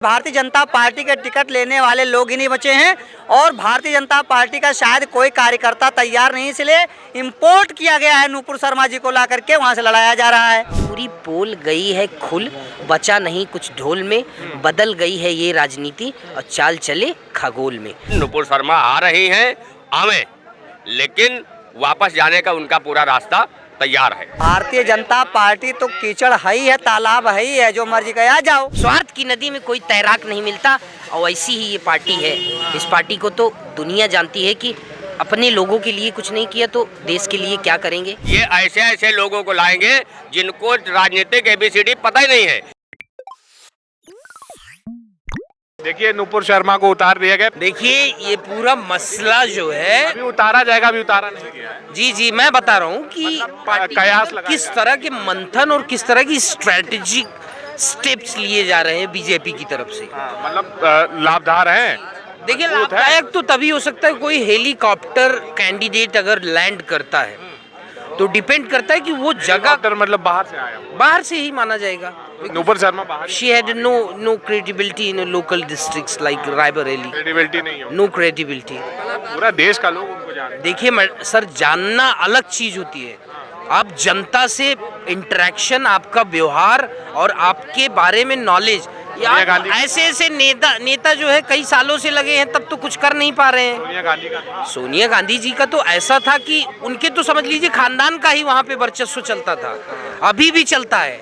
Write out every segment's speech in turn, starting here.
Bharatiya Janata party के ticket लेने वाले लोग ही नहीं बचे हैं और भारतीय जनता पार्टी का शायद कोई कार्यकर्ता तैयार नहीं, इसलिए इंपोर्ट किया गया है नूपुर शर्मा जी को ला करके वहां से लड़ाया जा रहा है। पूरी पोल गई है खुल, बचा नहीं कुछ ढोल में, बदल गई है ये राजनीति और चाल चले खगोल में। नूपुर शर्मा आ रही हैं, आवे, लेकिन वापस जाने का उनका पूरा रास्ता तैयार है। भारतीय जनता पार्टी तो कीचड़ है ही है, तालाब है ही है, जो मर्जी कहा जाओ। स्वार्थ की नदी में कोई तैराक नहीं मिलता और ऐसी ही ये पार्टी है। इस पार्टी को तो दुनिया जानती है कि अपने लोगों के लिए कुछ नहीं किया तो देश के लिए क्या करेंगे। ये ऐसे ऐसे लोगों को लाएंगे जिनको राजनीतिक ABCD पता ही नहीं है। देखिए नूपुर शर्मा को उतार दिया गया। देखिए ये पूरा मसला जो है अभी उतारा जाएगा, अभी उतारा नहीं गया है। जी मैं बता रहा हूँ कि कयास लगाया किस तरह के मंथन और किस तरह की स्ट्रेटेजिक स्टेप्स लिए जा रहे हैं बीजेपी की तरफ से। मतलब लाभदार है। देखिए लाभदायक तो तभी हो सकता है कोई हेलीकॉप्टर कैंडिडेट अगर लैंड करता है तो डिपेंड करता है कि वो जगह मतलब बाहर से आया, बाहर से ही माना जाएगा। नूपुर शर्मा बाहर। She had no credibility in local districts like Raebareli. Credibility नहीं हो। No credibility. पूरा देश का लोग उनको जानते हैं। देखिए सर, जानना अलग चीज होती है। आप जनता से इंटरेक्शन, आपका व्यवहार और आपके बारे में नॉलेज, ऐसे ऐसे नेता जो है कई सालों से लगे हैं तब तो कुछ कर नहीं पा रहे हैं। सोनिया गांधी जी का तो ऐसा था कि उनके तो समझ लीजिए खानदान का ही वहाँ पे वर्चस्व चलता था, अभी भी चलता है।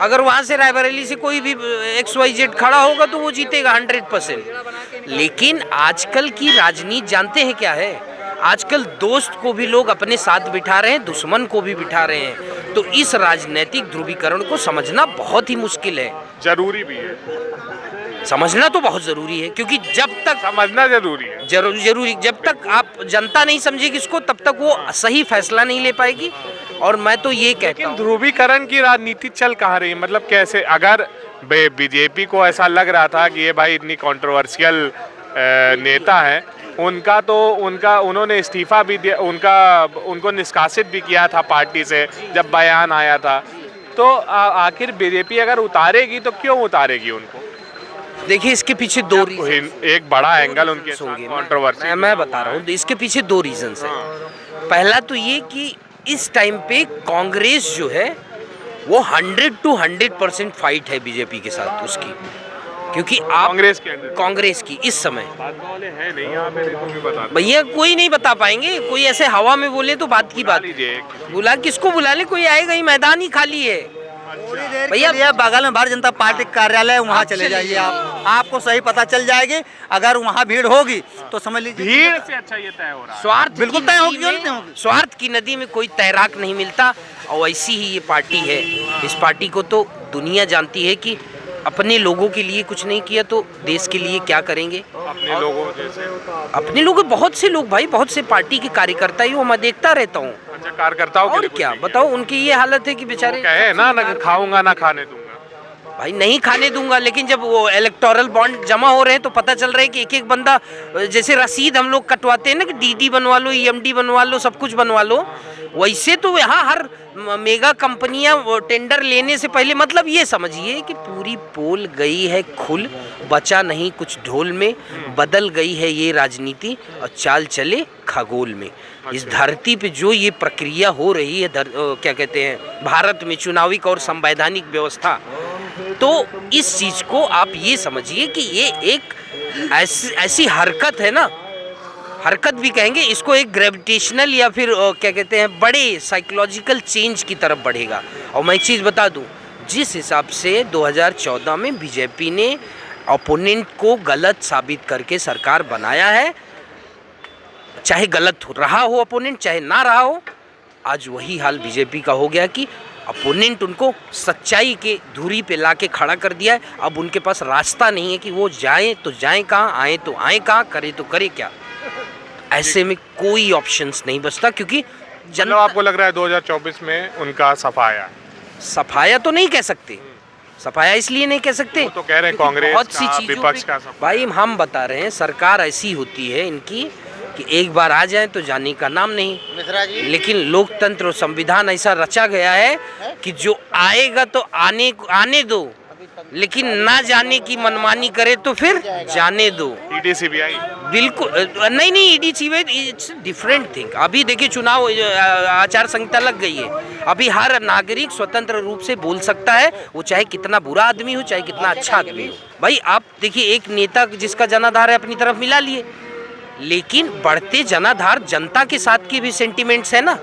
अगर वहाँ से रायबरेली से कोई भी XYZ खड़ा होगा तो वो जीतेगा 100%। लेकिन आजकल की राजनीति जानते हैं क्या है? आजकल दोस्त को भी लोग अपने साथ बिठा रहे हैं, दुश्मन को भी बिठा रहे हैं। तो इस राजनीतिक ध्रुवीकरण को समझना बहुत ही मुश्किल है। जरूरी भी है, समझना तो बहुत जरूरी है, क्योंकि जब तक समझना जरूरी है, जरूरी जब तक आप जनता नहीं समझेगी इसको तब तक वो सही फैसला नहीं ले पाएगी। और मैं तो ये कहता हूँ, ध्रुवीकरण की राजनीति चल कहाँ रही है? मतलब कैसे? अगर बीजेपी को ऐसा लग रहा था कि ये भाई इतनी कंट्रोवर्शियल नेता है, उन्होंने इस्तीफा भी दिया, उनको निष्कासित भी किया था पार्टी से जब बयान आया था। तो आखिर बीजेपी अगर उतारेगी तो क्यों उतारेगी उनको? देखिए इसके पीछे दो रीजन, एक बड़ा एंगल उनके कंट्रोवर्सी मैं बता रहा हूँ। इसके पीछे दो रीजन है। पहला तो ये कि इस टाइम पे कांग्रेस जो है वो 100 to 100% फाइट है बीजेपी के साथ उसकी, क्योंकि आप कांग्रेस की इस समय है नहीं यहाँ पे, तो भी बता भैया कोई नहीं बता पाएंगे। कोई ऐसे हवा में बोले तो बात की बात, बुला किसको बुला ले, कोई आएगा ही, मैदान ही खाली है भैया। बगल में भारतीय जनता पार्टी कार्यालय, वहाँ चले जाइए आपको सही पता चल जाएगी। अगर वहाँ भीड़ होगी तो समझ लीजिए भीड़ से अच्छा ये तय हो रहा है। स्वार्थ बिल्कुल तय होगी। स्वार्थ की नदी में कोई तैराक नहीं मिलता और ऐसी ही ये पार्टी है। इस पार्टी को तो दुनिया जानती है कि अपने लोगों के लिए कुछ नहीं किया तो देश के लिए क्या करेंगे। अपने लोग बहुत से लोग भाई, बहुत से पार्टी के कार्यकर्ता ही वो मैं देखता रहता हूँ। अच्छा, कार्यकर्ताओं और क्या बताओ, उनकी ये हालत है कि बेचारे कहे ना खाऊंगा ना खाने दूंगा। भाई नहीं खाने दूंगा, लेकिन जब वो इलेक्टोरल बॉन्ड जमा हो रहे हैं तो पता चल रहा है कि एक एक बंदा, जैसे रसीद हम लोग कटवाते हैं ना कि DD बनवा लो, EMD बनवा लो, सब कुछ बनवा लो, वैसे तो यहाँ हर मेगा कंपनियां टेंडर लेने से पहले, मतलब ये समझिए कि पूरी पोल गई है खुल, बचा नहीं कुछ ढोल में, बदल गई है ये राजनीति और चाल चले खगोल में। इस धरती पे जो ये प्रक्रिया हो रही है, क्या कहते हैं, भारत में चुनाविक और संवैधानिक व्यवस्था, तो इस चीज को आप ये समझिए कि ये एक ऐसी हरकत है ना, हरकत भी कहेंगे इसको, एक ग्रेविटेशनल या फिर क्या कहते हैं बड़े साइकोलॉजिकल चेंज की तरफ बढ़ेगा। और मैं एक चीज़ बता दूं, जिस हिसाब से 2014 में बीजेपी ने ओपोनेंट को गलत साबित करके सरकार बनाया है, चाहे गलत रहा हो ओपोनेंट चाहे ना रहा हो, आज वही हाल बीजेपी का हो गया कि अपोनेंट उनको सच्चाई के धुरी पे लाके खड़ा कर दिया है। अब उनके पास रास्ता नहीं है कि वो जाएं तो जाएं कहाँ, आए तो आए कहाँ, करे तो करे क्या। ऐसे में कोई ऑप्शंस नहीं बचता, क्योंकि जनता, आपको लग रहा है 2024 में उनका सफाया तो नहीं कह सकते। सफाया इसलिए नहीं कह सकते, तो कह रहे हैं कांग्रेस बहुत सी का, चीजों विपक्ष का। भाई हम बता रहे हैं, सरकार ऐसी होती है इनकी कि एक बार आ जाए तो जाने का नाम नहीं। लेकिन लोकतंत्र और संविधान ऐसा रचा गया है कि जो आएगा तो आने दो, लेकिन ना जाने की मनमानी करे तो फिर जाने दो। ईडी सीबीआई बिल्कुल नहीं ED CBI it's different thing. अभी देखिए चुनाव आचार संहिता लग गई है, अभी हर नागरिक स्वतंत्र रूप से बोल सकता है, वो चाहे कितना बुरा आदमी हो चाहे कितना अच्छा आदमी हो। भाई आप देखिए एक नेता जिसका जनाधार है अपनी तरफ मिला लिए, लेकिन बढ़ते जनाधार जनता के साथ के भी सेंटिमेंट्स है ना,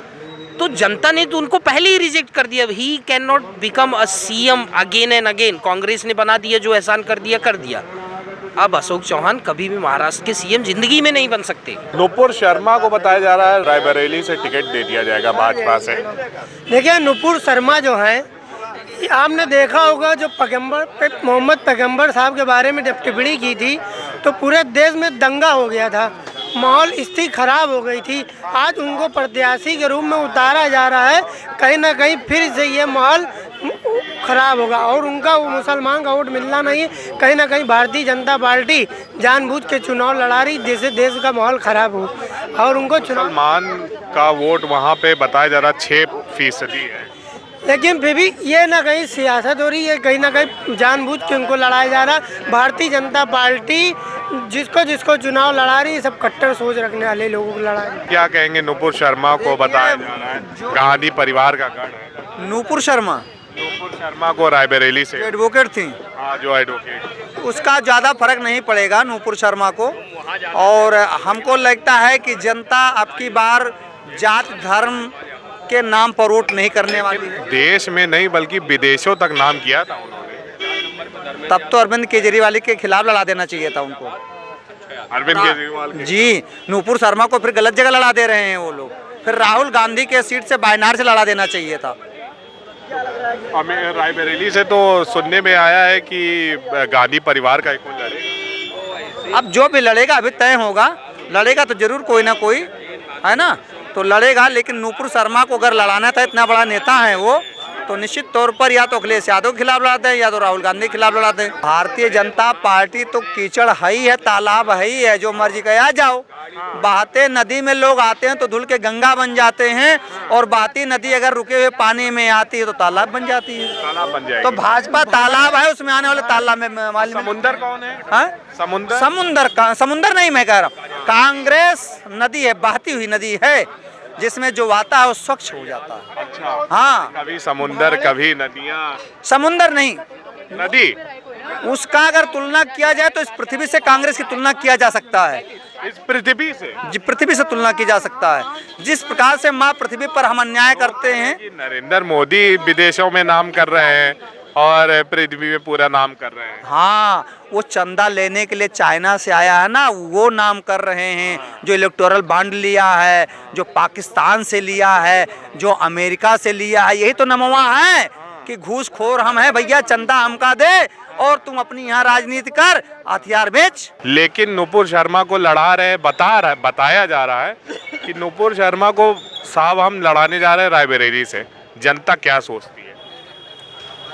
तो जनता ने तो उनको पहले ही रिजेक्ट कर दिया। He can not become a CM again and again. Congress ने बना दिया, जो एहसान कर दिया। अब अशोक चौहान कभी भी महाराष्ट्र के सीएम जिंदगी में नहीं बन सकते। नुपुर शर्मा को बताया जा रहा है रायबरेली से टिकट दे दिया जाएगा भाजपा से। देखिए नुपुर शर्मा जो है, आपने देखा होगा जो मोहम्मद पैगंबर साहब के बारे में जब टिप्पणी की थी तो पूरे देश में दंगा हो गया था, माहौल स्थिति खराब हो गई थी। आज उनको प्रत्याशी के रूप में उतारा जा रहा है, कहीं ना कहीं फिर से ये माहौल खराब होगा और उनका वो मुसलमान का वोट मिलना नहीं, कहीं ना कहीं भारतीय जनता पार्टी जानबूझ के चुनाव लड़ा रही जिससे देश का माहौल खराब हो और उनको मुसलमान का वोट वहाँ पे बताया जा रहा 6% है, लेकिन फिर भी ये ना कहीं सियासत हो रही है, कहीं ना कहीं जानबूझ के उनको लड़ाया जा रहा है। भारतीय जनता पार्टी जिसको चुनाव लड़ा रही है सब कट्टर सोच रखने वाले लोगों को लड़ा रही है। क्या कहेंगे नुपुर शर्मा को बताया जा रहा है गांधी परिवार का गढ़ है। नूपुर शर्मा को रायबरेली से एडवोकेट थी, हाँ जो एडवोकेट, उसका ज़्यादा फर्क नहीं पड़ेगा नूपुर शर्मा को। और हमको लगता है कि जनता अब की बार जात धर्म के नाम पर वोट नहीं करने वाली है। देश में नहीं बल्कि विदेशों तक नाम किया था उन्होंने। तब तो अरविंद केजरीवाल के खिलाफ लड़ा देना चाहिए था उनको। अरविंद केजरीवाल जी, नूपुर शर्मा को फिर गलत जगह लड़ा दे रहे हैं वो लोग। फिर राहुल गांधी के सीट से वायनाड से लड़ा देना चाहिए था। हमें रायबरेली से तो सुनने में आया है कि गांधी परिवार का एक कोई लड़ेगा। अब जो भी लड़ेगा अभी तय होगा, लड़ेगा तो जरूर कोई ना कोई, है ना, तो लड़ेगा। लेकिन नूपुर शर्मा को अगर लड़ाना था, इतना बड़ा नेता है वो, तो निश्चित तौर पर या तो अखिलेश यादव के खिलाफ लड़ाते हैं या तो राहुल गांधी के खिलाफ लड़ाते हैं। भारतीय जनता पार्टी तो कीचड़ है ही है, तालाब है ही है, जो मर्जी कहे आ जाओ। बहते नदी में लोग आते हैं तो धुल के गंगा बन जाते हैं, और बहती नदी अगर रुके हुए पानी में आती है तो तालाब बन जाती है। तालाब बन जाएगी। तो भाजपा तालाब है, उसमें आने वाले तालाब में समुंदर कौन है? हाँ? समुंदर नहीं, मैं कह रहा हूँ कांग्रेस नदी है, बहती हुई नदी है, जिसमें जो आता है वो स्वच्छ हो जाता है। अच्छा, हाँ, कभी समुंदर कभी नदियाँ। समुंदर नहीं, नदी। उसका अगर तुलना किया जाए तो इस पृथ्वी से कांग्रेस की तुलना किया जा सकता है। इस पृथ्वी से जी, पृथ्वी से तुलना की जा सकता है। जिस प्रकार से माँ पृथ्वी पर हम अन्याय करते हैं। नरेंद्र मोदी विदेशों में नाम कर रहे हैं और पृथ्वी में पूरा नाम कर रहे हैं। हाँ, वो चंदा लेने के लिए चाइना से आया है ना, वो नाम कर रहे हैं। जो इलेक्टोरल बॉन्ड लिया है, जो पाकिस्तान से लिया है, जो अमेरिका से लिया है, यही तो नमवा है कि घूसखोर हम हैं भैया, चंदा हमका दे और तुम अपनी यहाँ राजनीति कर, हथियार बेच। लेकिन नुपुर शर्मा को लड़ा रहे, बताया जा रहा है कि नुपुर शर्मा को साहब हम लड़ाने जा रहे हैं रायबरेली से। जनता क्या सोचती है?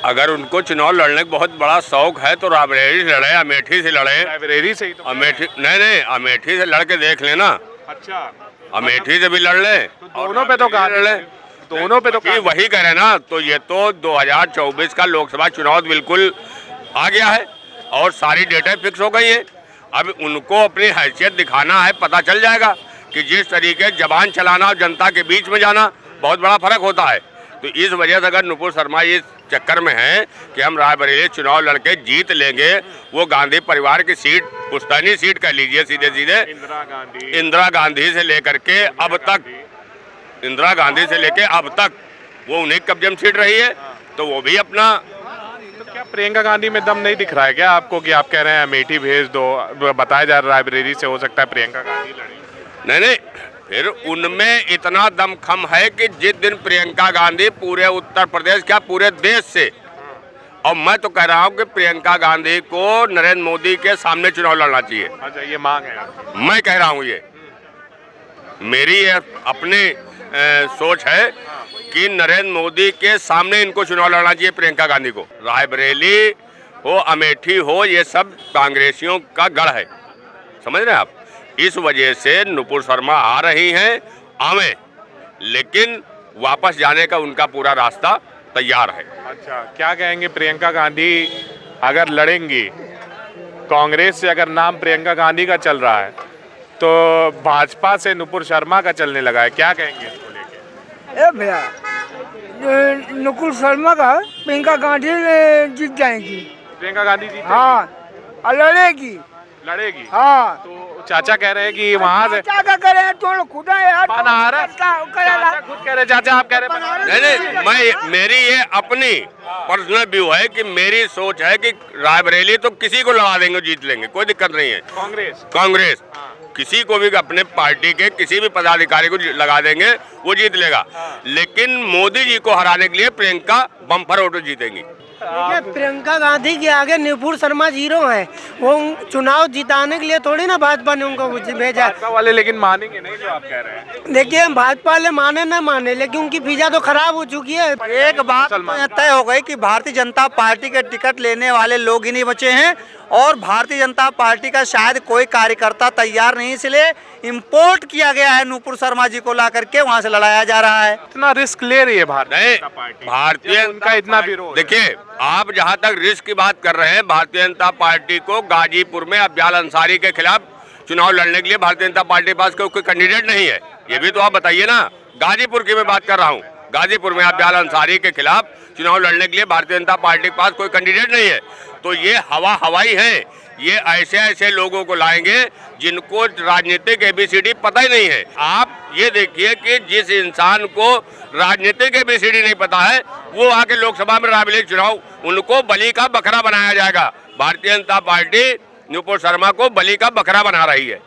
अगर उनको चुनाव लड़ने का बहुत बड़ा शौक है तो रायबरेली से लड़े, अमेठी से लड़े। रायबरेली से ही तो। अमेठी नहीं, अमेठी से लड़ के देख लेना। अच्छा, अमेठी से भी लड़ ले, दोनों पे तो लड़ ले, दोनों पे तो वही करे ना। तो ये तो 2024 का लोकसभा चुनाव बिल्कुल आ गया है और सारी डेटा फिक्स हो गई है। अब उनको अपनी हैसियत दिखाना है, पता चल जाएगा कि जिस तरीके जबान चलाना और जनता के बीच में जाना बहुत बड़ा फर्क होता है। तो इस वजह से अगर नुपुर शर्मा इस चक्कर में है कि हम रायबरेली चुनाव लड़के जीत लेंगे, वो गांधी परिवार की सीट, पुश्तैनी सीट कह लीजिए सीधे सीधे, इंदिरा गांधी से लेकर के अब तक वो उन्हीं कब्जे में सीट रही है, तो वो भी अपना। तो क्या प्रियंका गांधी में दम नहीं दिख रहा है क्या आपको कि आप कह रहे हैं अमेठी भेज दो? बताया जा रहा है रायबरेली से हो सकता है प्रियंका गांधी लड़े। नहीं, फिर उनमें इतना दमखम है कि जिस दिन प्रियंका गांधी पूरे उत्तर प्रदेश, क्या पूरे देश से, और मैं तो कह रहा हूँ कि प्रियंका गांधी को नरेंद्र मोदी के सामने चुनाव लड़ना चाहिए। अच्छा, ये मांग है आपकी? मैं कह रहा हूँ, ये मेरी अपनी सोच है कि नरेंद्र मोदी के सामने इनको चुनाव लड़ना चाहिए प्रियंका गांधी को। रायबरेली हो, अमेठी हो, ये सब कांग्रेसियों का गढ़ है, समझ रहे हैं आप। इस वजह से नुपुर शर्मा आ रही हैं, आवे, लेकिन वापस जाने का उनका पूरा रास्ता तैयार है। अच्छा, क्या कहेंगे प्रियंका गांधी अगर लड़ेंगी, कांग्रेस से अगर नाम प्रियंका गांधी का चल रहा है तो भाजपा से नुपुर शर्मा का चलने लगा है, क्या कहेंगे इसको लेके? ए भैया, नुपुर शर्मा का प्रियंका गांधी जीत जाएंगी। प्रियंका गांधी जी हाँ, और लड़ेगी। लड़ेगी। हाँ, तो चाचा कह रहे हैं कि वहां से क्या करे तो खुदा यार बनारस चाचा खुद कह रहे, चाचा आप कह रहे बनारस। नहीं, मैं मेरी ये अपनी पर्सनल व्यू है कि मेरी सोच है कि रायबरेली तो किसी को लड़ा देंगे, जीत लेंगे, कोई दिक्कत नहीं है। कांग्रेस किसी को भी अपने पार्टी के किसी भी पदाधिकारी को लगा देंगे, वो जीत लेगा। लेकिन मोदी जी को हराने के लिए प्रियंका बम्पर वोट जीतेंगी। देखिए, प्रियंका गांधी के आगे नुपुर शर्मा जीरो है। वो चुनाव जिताने के लिए थोड़ी ना भाजपा ने उनको भेजा। भाजपा वाले लेकिन मानेंगे नहीं जो आप कह रहे हैं। देखिए, भाजपा वाले माने ना माने, लेकिन उनकी फिजा तो खराब हो चुकी है। एक बात तो तय हो गई कि भारतीय जनता पार्टी के टिकट लेने वाले लोग ही नहीं बचे हैं और भारतीय जनता पार्टी का शायद कोई कार्यकर्ता तैयार नहीं, इसलिए इंपोर्ट किया गया है नुपुर शर्मा जी को ला करके वहां से लड़ाया जा रहा है। इतना रिस्क ले रही है नहीं, भारतीय उनका इतना विरोध। देखिए, आप जहां तक रिस्क की बात कर रहे हैं, भारतीय जनता पार्टी को गाजीपुर में अफजल अंसारी के खिलाफ चुनाव लड़ने के लिए भारतीय जनता पार्टी के पास कोई कैंडिडेट नहीं है, ये भी तो आप बताइए ना। गाजीपुर की मैं बात कर रहा हूँ, गाजीपुर में अफजल अंसारी के खिलाफ चुनाव लड़ने के लिए भारतीय जनता पार्टी के पास कोई कैंडिडेट नहीं है। तो ये हवाई है, ये ऐसे ऐसे लोगों को लाएंगे जिनको राजनीतिक ABCD पता ही नहीं है। आप ये देखिए कि जिस इंसान को राजनीतिक ABCD नहीं पता है, वो आके लोकसभा में रायबरेली चुनाव, उनको बलि का बकरा बनाया जाएगा। भारतीय जनता पार्टी नुपुर शर्मा को बलि का बकरा बना रही है।